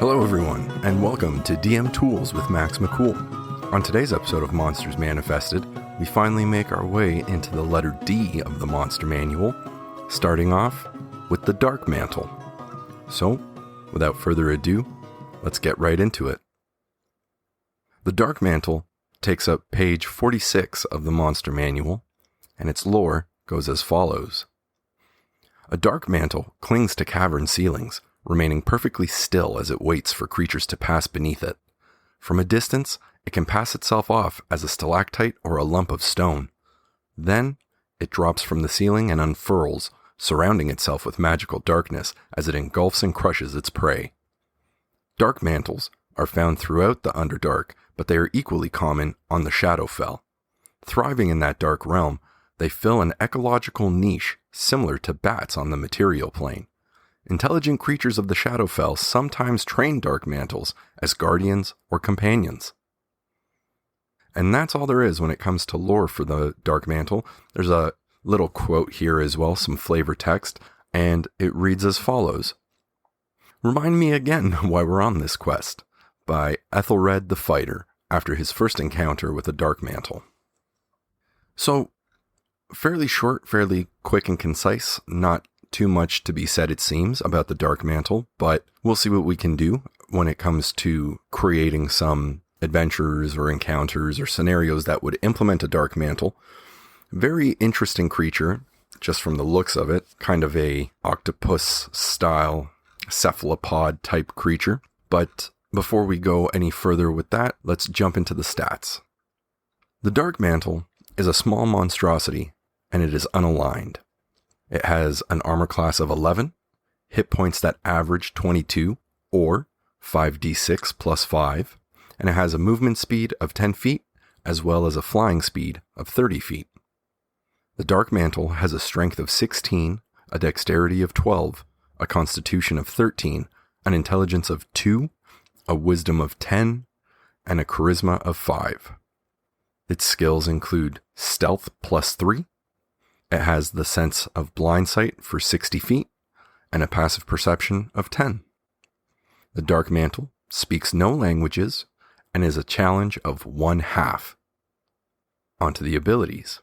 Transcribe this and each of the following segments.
Hello everyone, and welcome to DM Tools with MaxMcCool. On today's episode of Monsters Manifested, we finally make our way into the letter D of the Monster Manual, starting off with the Darkmantle. So, without further ado, let's get right into it. The Darkmantle takes up page 46 of the Monster Manual, and its lore goes as follows. A Darkmantle clings to cavern ceilings, remaining perfectly still as it waits for creatures to pass beneath it. From a distance, it can pass itself off as a stalactite or a lump of stone. Then, it drops from the ceiling and unfurls, surrounding itself with magical darkness as it engulfs and crushes its prey. Darkmantles are found throughout the Underdark, but they are equally common on the Shadowfell. Thriving in that dark realm, they fill an ecological niche similar to bats on the material plane. Intelligent creatures of the Shadowfell sometimes train Darkmantles as guardians or companions. And that's all there is when it comes to lore for the Darkmantle. There's a little quote here as well, some flavor text, and it reads as follows. Remind me again why we're on this quest, by Ethelred the Fighter, after his first encounter with a Darkmantle. So, fairly short, fairly quick and concise, not too much to be said, it seems, about the Darkmantle, but we'll see what we can do when it comes to creating some adventures or encounters or scenarios that would implement a Darkmantle. Very interesting creature, just from the looks of it, kind of a octopus-style cephalopod type creature. But before we go any further with that, let's jump into the stats. The Darkmantle is a small monstrosity, and it is unaligned. It has an armor class of 11, hit points that average 22, or 5d6 plus 5, and it has a movement speed of 10 feet, as well as a flying speed of 30 feet. The Darkmantle has a strength of 16, a dexterity of 12, a constitution of 13, an intelligence of 2, a wisdom of 10, and a charisma of 5. Its skills include stealth plus 3, it has the sense of blind sight for 60 feet, and a passive perception of 10. The Darkmantle speaks no languages, and is a challenge of 1/2. Onto the abilities.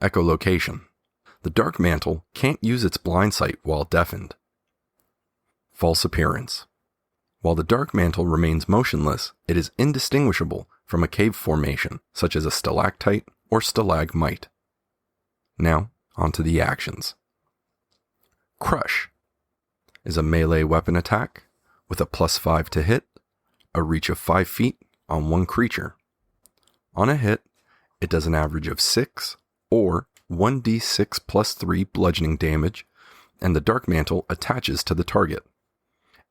Echolocation. The Darkmantle can't use its blind sight while deafened. False appearance. While the Darkmantle remains motionless, it is indistinguishable from a cave formation, such as a stalactite or stalagmite. Now, onto the actions. Crush is a melee weapon attack with a plus 5 to hit, a reach of 5 feet on one creature. On a hit, it does an average of 6 or 1d6 plus 3 bludgeoning damage, and the Darkmantle attaches to the target.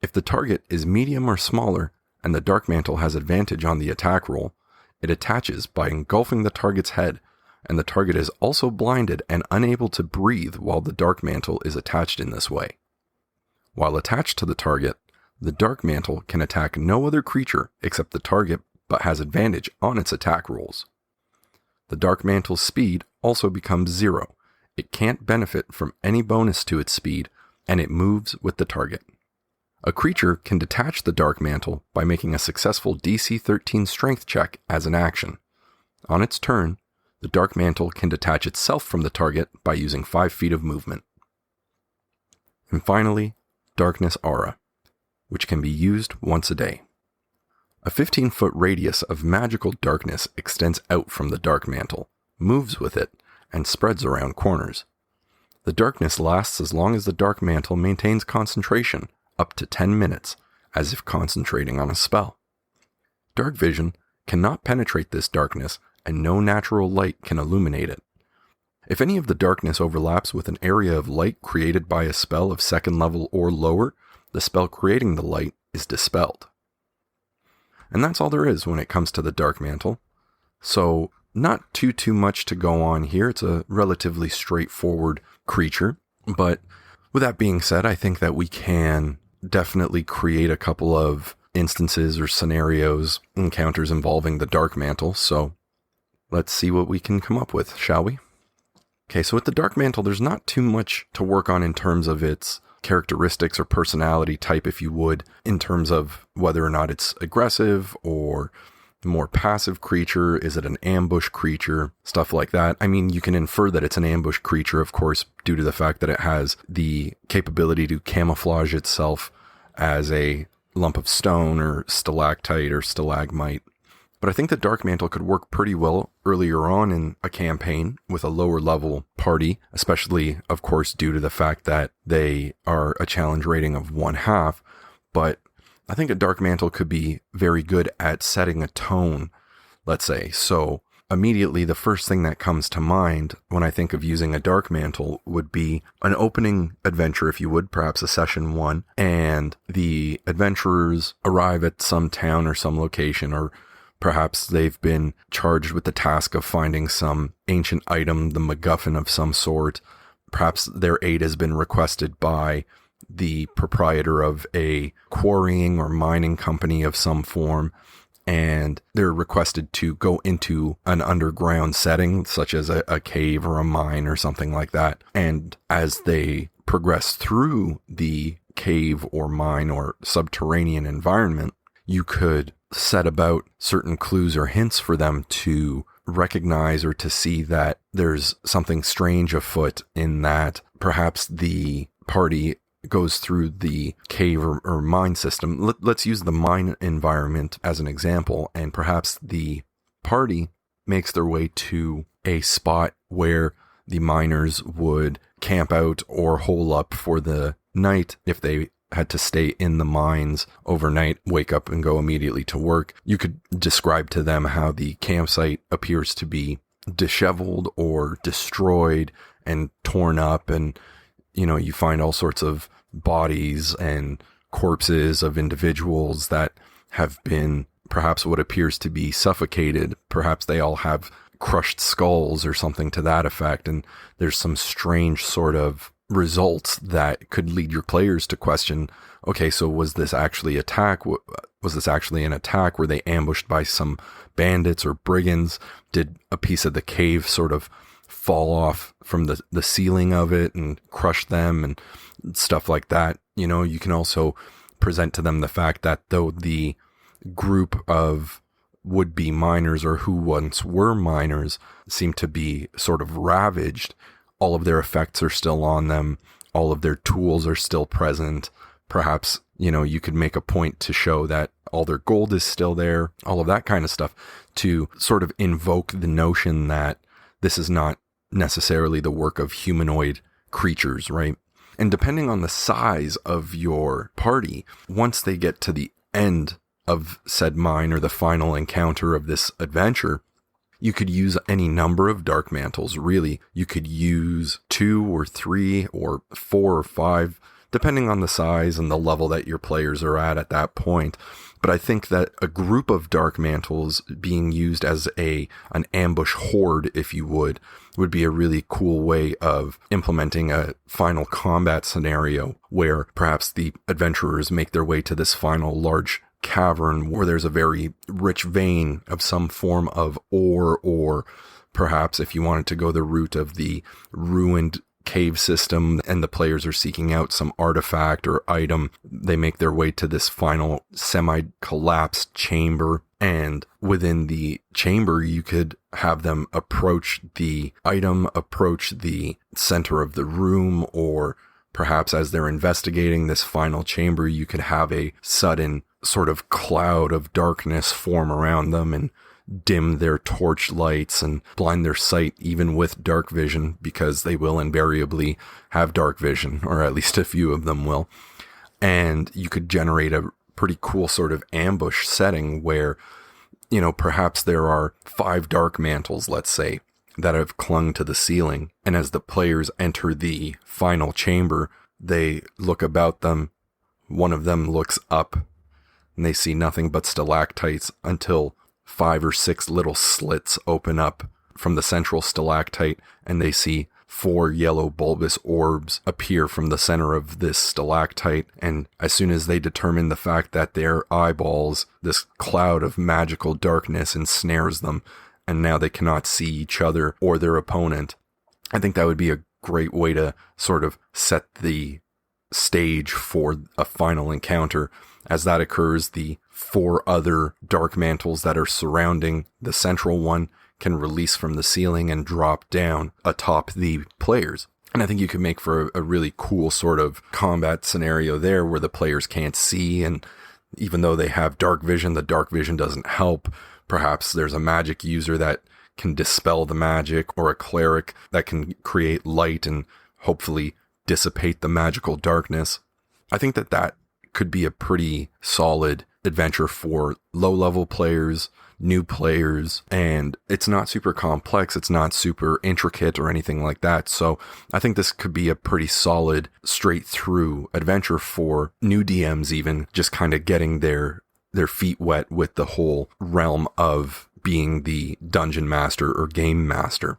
If the target is medium or smaller, and the Darkmantle has advantage on the attack roll, it attaches by engulfing the target's head, and the target is also blinded and unable to breathe while the Darkmantle is attached in this way. While attached to the target, the Darkmantle can attack no other creature except the target, but has advantage on its attack rolls. The Darkmantle's speed also becomes 0. It can't benefit from any bonus to its speed, and it moves with the target. A creature can detach the Darkmantle by making a successful DC 13 strength check as an action. On its turn, the Darkmantle can detach itself from the target by using 5 feet of movement. And finally, Darkness Aura, which can be used once a day. A 15-foot radius of magical darkness extends out from the Darkmantle, moves with it, and spreads around corners. The darkness lasts as long as the Darkmantle maintains concentration, up to 10 minutes, as if concentrating on a spell. Dark vision cannot penetrate this darkness, and no natural light can illuminate it. If any of the darkness overlaps with an area of light created by a spell of 2nd level or lower, the spell creating the light is dispelled. And that's all there is when it comes to the Darkmantle. So, not too much to go on here. It's a relatively straightforward creature, but with that being said, I think that we can definitely create a couple of instances or scenarios, encounters involving the Darkmantle, so let's see what we can come up with, shall we? Okay, so with the Darkmantle, there's not too much to work on in terms of its characteristics or personality type, if you would, in terms of whether or not it's aggressive or more passive creature. Is it an ambush creature? Stuff like that. I mean, you can infer that it's an ambush creature, of course, due to the fact that it has the capability to camouflage itself as a lump of stone or stalactite or stalagmite. But I think that Darkmantle could work pretty well earlier on in a campaign with a lower level party, especially, of course, due to the fact that they are a challenge rating of 1/2. But I think a Darkmantle could be very good at setting a tone, let's say. So immediately the first thing that comes to mind when I think of using a Darkmantle would be an opening adventure, if you would, perhaps a session 1, and the adventurers arrive at some town or some location, or perhaps they've been charged with the task of finding some ancient item, the MacGuffin of some sort. Perhaps their aid has been requested by the proprietor of a quarrying or mining company of some form, and they're requested to go into an underground setting, such as a cave or a mine or something like that. And as they progress through the cave or mine or subterranean environment, you could set about certain clues or hints for them to recognize or to see that there's something strange afoot, in that perhaps the party goes through the cave or mine system. Let's use the mine environment as an example, and perhaps the party makes their way to a spot where the miners would camp out or hole up for the night if they had to stay in the mines overnight, wake up and go immediately to work. You could describe to them how the campsite appears to be disheveled or destroyed and torn up, and you find all sorts of bodies and corpses of individuals that have been perhaps what appears to be suffocated. Perhaps they all have crushed skulls or something to that effect, and there's some strange sort of results that could lead your players to question, okay, so was this actually an attack? Were they ambushed by some bandits or brigands? Did a piece of the cave sort of fall off from the ceiling of it and crush them and stuff like that? You can also present to them the fact that though the group of would-be miners, or who once were miners, seem to be sort of ravaged, all of their effects are still on them, all of their tools are still present. Perhaps, you could make a point to show that all their gold is still there, all of that kind of stuff, to sort of invoke the notion that this is not necessarily the work of humanoid creatures, right? And depending on the size of your party, once they get to the end of said mine or the final encounter of this adventure, you could use any number of Darkmantles, really. You could use 2 or 3 or 4 or 5, depending on the size and the level that your players are at that point. But I think that a group of Darkmantles being used as an ambush horde, if you would be a really cool way of implementing a final combat scenario where perhaps the adventurers make their way to this final large cavern where there's a very rich vein of some form of ore, or perhaps if you wanted to go the route of the ruined cave system and the players are seeking out some artifact or item, they make their way to this final semi-collapsed chamber, and within the chamber you could have them approach the item, approach the center of the room, or perhaps as they're investigating this final chamber you could have a sudden sort of cloud of darkness form around them and dim their torch lights and blind their sight even with dark vision, because they will invariably have dark vision, or at least a few of them will. And you could generate a pretty cool sort of ambush setting where, perhaps there are 5 Darkmantles, let's say, that have clung to the ceiling. And as the players enter the final chamber, they look about them. One of them looks up and they see nothing but stalactites until 5 or 6 little slits open up from the central stalactite, and they see 4 yellow bulbous orbs appear from the center of this stalactite. And as soon as they determine the fact that their eyeballs, this cloud of magical darkness ensnares them, and now they cannot see each other or their opponent, I think that would be a great way to sort of set the stage for a final encounter. As that occurs, the 4 other Darkmantles that are surrounding the central one can release from the ceiling and drop down atop the players. And I think you could make for a really cool sort of combat scenario there where the players can't see, and even though they have dark vision, the dark vision doesn't help. Perhaps there's a magic user that can dispel the magic, or a cleric that can create light and hopefully dissipate the magical darkness. I think that could be a pretty solid adventure for low-level players, new players, and it's not super complex, it's not super intricate or anything like that. So I think this could be a pretty solid, straight-through adventure for new DMs, even just kind of getting their feet wet with the whole realm of being the dungeon master or game master.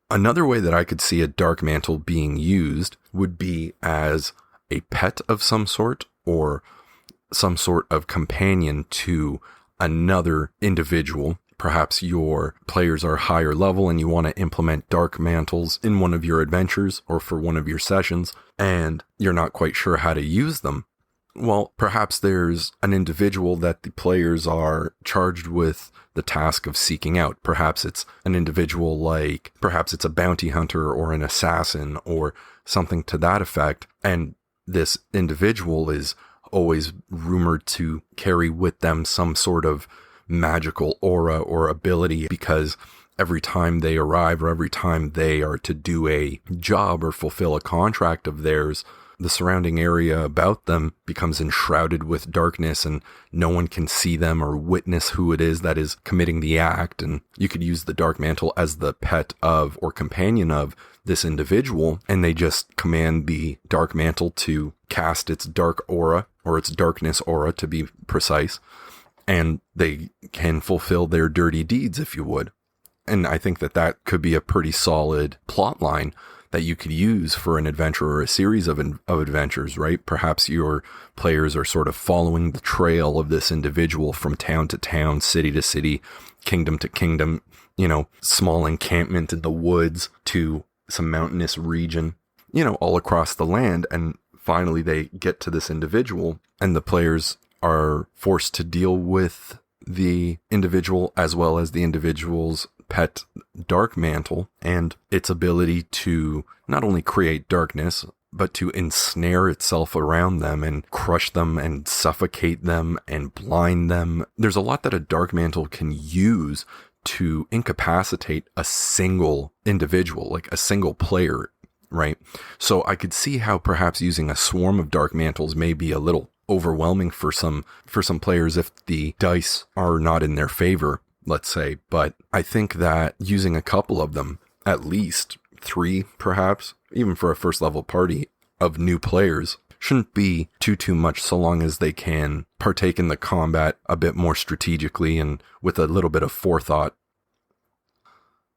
Another way that I could see a Darkmantle being used would be as a pet of some sort, or some sort of companion to another individual. Perhaps your players are higher level and you want to implement Darkmantles in one of your adventures or for one of your sessions, and you're not quite sure how to use them. Well, perhaps there's an individual that the players are charged with the task of seeking out. Perhaps it's an individual perhaps it's a bounty hunter or an assassin or something to that effect, and this individual is always rumored to carry with them some sort of magical aura or ability, because every time they arrive or every time they are to do a job or fulfill a contract of theirs, the surrounding area about them becomes enshrouded with darkness and no one can see them or witness who it is that is committing the act. And you could use the Darkmantle as the pet of or companion of this individual, and they just command the Darkmantle to cast its dark aura, or its darkness aura to be precise, and they can fulfill their dirty deeds, if you would. And I think that could be a pretty solid plot line that you could use for an adventure or a series of adventures, right? Perhaps your players are sort of following the trail of this individual from town to town, city to city, kingdom to kingdom, small encampment in the woods to some mountainous region, all across the land. And finally they get to this individual, and the players are forced to deal with the individual as well as the individual's pet Darkmantle and its ability to not only create darkness, but to ensnare itself around them and crush them and suffocate them and blind them. There's a lot that a Darkmantle can use to incapacitate a single individual, like a single player, right? So I could see how perhaps using a swarm of Darkmantles may be a little overwhelming for some players if the dice are not in their favor, let's say. But I think that using a couple of them, at least 3 perhaps, even for a first level party of new players, shouldn't be too much, so long as they can partake in the combat a bit more strategically and with a little bit of forethought.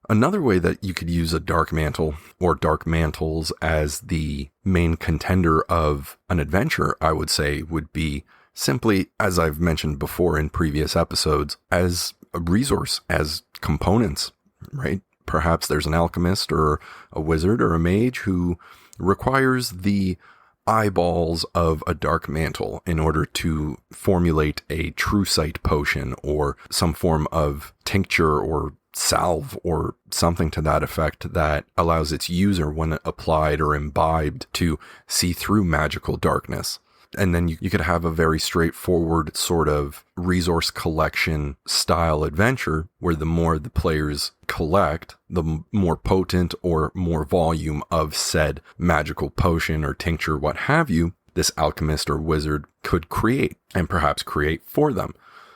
Another way that you could use a Darkmantle or Darkmantles as the main contender of an adventure, I would say, would be simply, as I've mentioned before in previous episodes, as a resource, as components, right? Perhaps there's an alchemist or a wizard or a mage who requires the eyeballs of a Darkmantle in order to formulate a true sight potion or some form of tincture or salve or something to that effect that allows its user, when applied or imbibed, to see through magical darkness. And then you could have a very straightforward sort of resource collection style adventure where the more the players collect, the more potent or more volume of said magical potion or tincture, what have you, this alchemist or wizard could create, and perhaps create for them,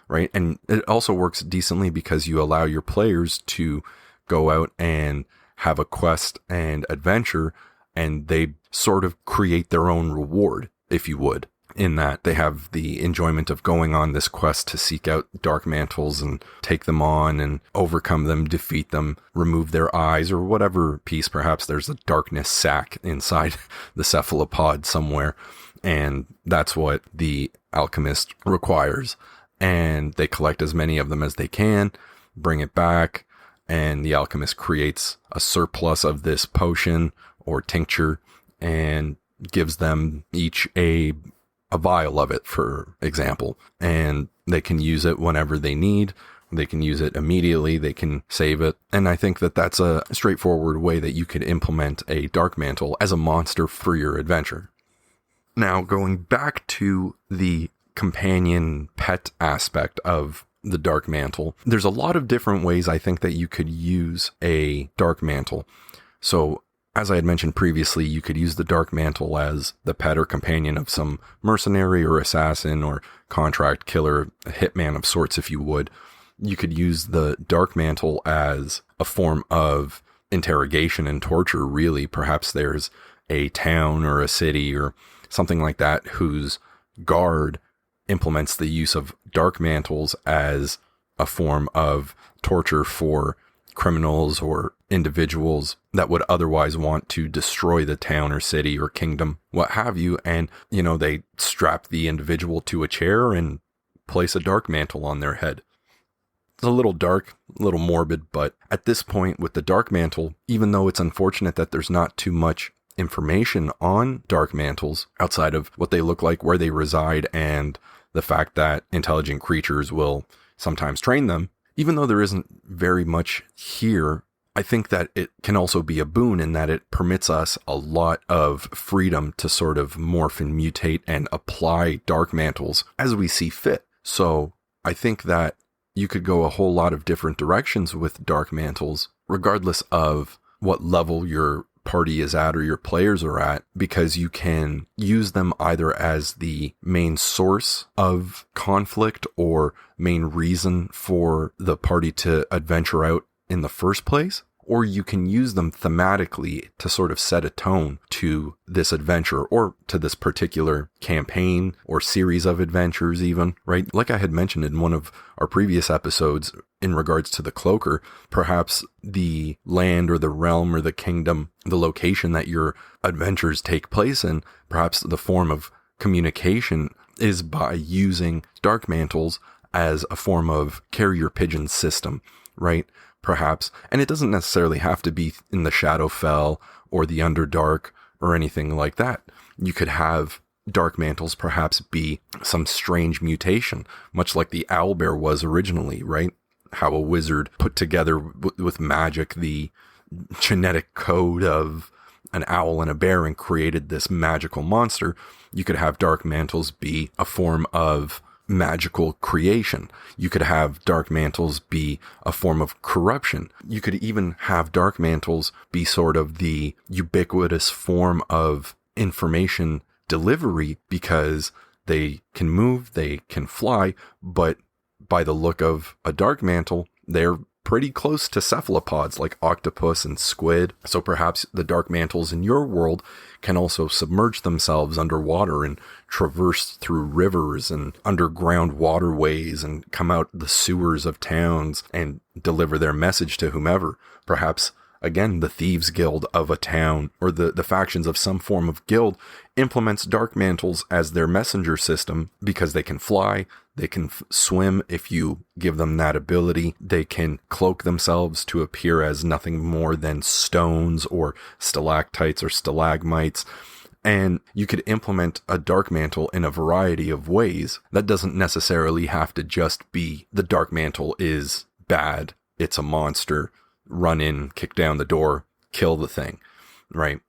right? And it also works decently because you allow your players to go out and have a quest and adventure, and they sort of create their own reward, if you would, in that they have the enjoyment of going on this quest to seek out Darkmantles and take them on and overcome them, defeat them, remove their eyes or whatever piece. Perhaps there's a darkness sac inside the cephalopod somewhere, and that's what the alchemist requires. And they collect as many of them as they can, bring it back, and the alchemist creates a surplus of this potion or tincture, and gives them each a vial of it, for example, and they can use it whenever they need. They can use it immediately. They can save it. And I think that that's a straightforward way that you could implement a Darkmantle as a monster for your adventure. Now, going back to the companion pet aspect of the Darkmantle, there's a lot of different ways I think that you could use a Darkmantle. So, as I had mentioned previously, you could use the Darkmantle as the pet or companion of some mercenary or assassin or contract killer, a hitman of sorts, if you would. You could use the Darkmantle as a form of interrogation and torture, really. Perhaps there's a town or a city or something like that whose guard implements the use of Darkmantles as a form of torture for criminals or individuals that would otherwise want to destroy the town or city or kingdom, what have you. And, they strap the individual to a chair and place a Darkmantle on their head. It's a little dark, a little morbid, but at this point with the Darkmantle, even though it's unfortunate that there's not too much information on Darkmantles outside of what they look like, where they reside, and the fact that intelligent creatures will sometimes train them, even though there isn't very much here, I think that it can also be a boon in that it permits us a lot of freedom to sort of morph and mutate and apply Darkmantles as we see fit. So I think that you could go a whole lot of different directions with Darkmantles, regardless of what level your party is at or your players are at, because you can use them either as the main source of conflict or main reason for the party to adventure out in the first place, or you can use them thematically to sort of set a tone to this adventure or to this particular campaign or series of adventures even, right? Like I had mentioned in one of our previous episodes in regards to the Cloaker, perhaps the land or the realm or the kingdom, the location that your adventures take place in, perhaps the form of communication is by using Darkmantles as a form of carrier pigeon system, right? Perhaps, and it doesn't necessarily have to be in the Shadowfell or the Underdark or anything like that. You could have Darkmantles perhaps be some strange mutation, much like the Owlbear was originally, right? How a wizard put together with magic the genetic code of an owl and a bear and created this magical monster. You could have Darkmantles be a form of magical creation. You could have Darkmantles be a form of corruption. You could even have Darkmantles be sort of the ubiquitous form of information delivery because they can move, they can fly, but by the look of a Darkmantle, they're pretty close to cephalopods like octopus and squid. So perhaps the Darkmantles in your world can also submerge themselves underwater and traverse through rivers and underground waterways and come out the sewers of towns and deliver their message to whomever. Perhaps, again, the Thieves Guild of a town or the factions of some form of guild implements Darkmantles as their messenger system because they can fly, they can swim if you give them that ability, they can cloak themselves to appear as nothing more than stones or stalactites or stalagmites, and you could implement a Darkmantle in a variety of ways. That doesn't necessarily have to just be the Darkmantle is bad, it's a monster, run in, kick down the door, kill the thing, right?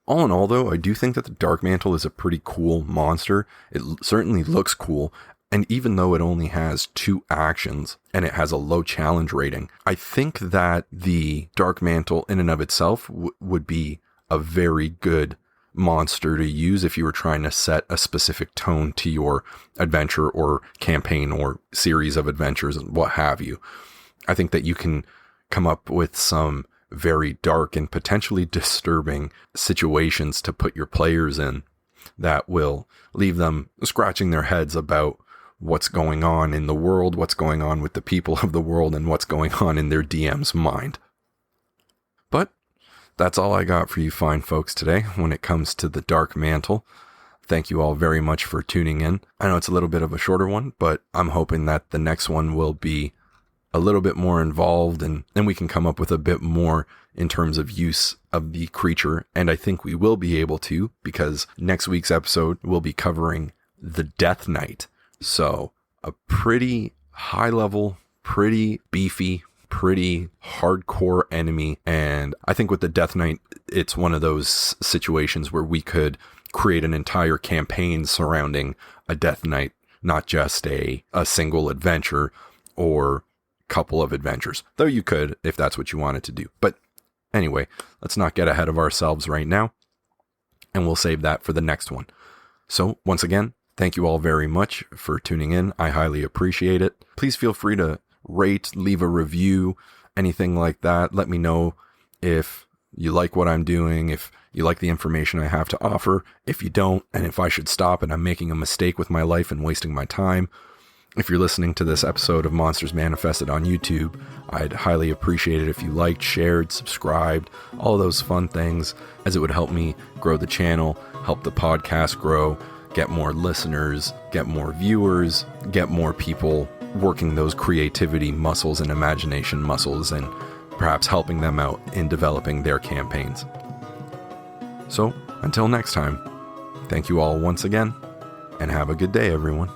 All in all, though, I do think that the Darkmantle is a pretty cool monster. It certainly looks cool, and even though it only has 2 actions and it has a low challenge rating, I think that the Darkmantle in and of itself would be a very good monster to use if you were trying to set a specific tone to your adventure or campaign or series of adventures and what have you. I think that you can come up with some very dark and potentially disturbing situations to put your players in that will leave them scratching their heads about what's going on in the world, what's going on with the people of the world, and what's going on in their DM's mind. But that's all I got for you fine folks today when it comes to the Darkmantle. Thank you all very much for tuning in. I know it's a little bit of a shorter one, but I'm hoping that the next one will be a little bit more involved, and then we can come up with a bit more in terms of use of the creature. And I think we will be able to, because next week's episode will be covering the Death Knight. So a pretty high level, pretty beefy, pretty hardcore enemy. And I think with the Death Knight, it's one of those situations where we could create an entire campaign surrounding a Death Knight, not just a single adventure or couple of adventures, though you could if that's what you wanted to do. But anyway, let's not get ahead of ourselves right now, and we'll save that for the next one. So once again, thank you all very much for tuning in. I highly appreciate it. Please feel free to rate, leave a review, anything like that. Let me know if you like what I'm doing, if you like the information I have to offer, if you don't, and if I should stop and I'm making a mistake with my life and wasting my time. If you're listening to this episode of Monsters Manifested on YouTube, I'd highly appreciate it if you liked, shared, subscribed, all those fun things, as it would help me grow the channel, help the podcast grow, get more listeners, get more viewers, get more people working those creativity muscles and imagination muscles, and perhaps helping them out in developing their campaigns. So, until next time, thank you all once again, and have a good day, everyone.